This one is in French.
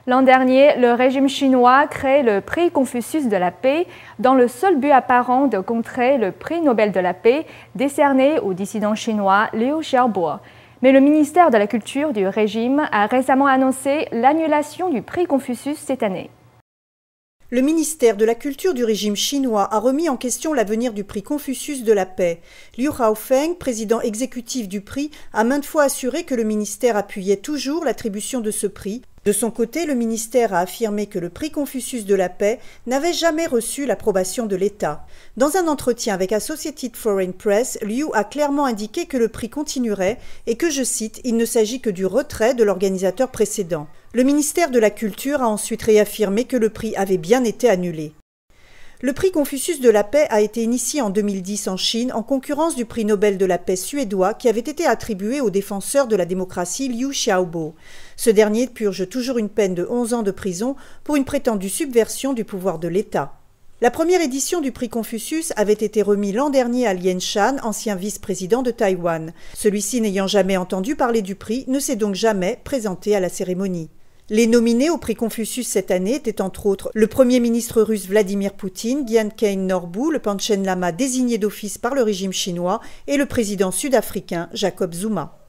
L'an dernier, le régime chinois crée le prix Confucius de la paix dans le seul but apparent de contrer le prix Nobel de la paix décerné au dissident chinois Liu Xiaobo. Mais le ministère de la Culture du régime a récemment annoncé l'annulation du prix Confucius cette année. Le ministère de la Culture du régime chinois a remis en question l'avenir du prix Confucius de la paix. Liu Haofeng, président exécutif du prix, a maintes fois assuré que le ministère appuyait toujours l'attribution de ce prix. De son côté, le ministère a affirmé que le prix Confucius de la paix n'avait jamais reçu l'approbation de l'État. Dans un entretien avec Associated Foreign Press, Liu a clairement indiqué que le prix continuerait et que, je cite, « il ne s'agit que du retrait de l'organisateur précédent ». Le ministère de la Culture a ensuite réaffirmé que le prix avait bien été annulé. Le prix Confucius de la paix a été initié en 2010 en Chine en concurrence du prix Nobel de la paix suédois qui avait été attribué au défenseur de la démocratie Liu Xiaobo. Ce dernier purge toujours une peine de 11 ans de prison pour une prétendue subversion du pouvoir de l'État. La première édition du prix Confucius avait été remise l'an dernier à Lien Shan, ancien vice-président de Taïwan. Celui-ci, n'ayant jamais entendu parler du prix, ne s'est donc jamais présenté à la cérémonie. Les nominés au prix Confucius cette année étaient entre autres le Premier ministre russe Vladimir Poutine, Gyan Khaing Norbu, le Panchen Lama désigné d'office par le régime chinois, et le président sud-africain Jacob Zuma.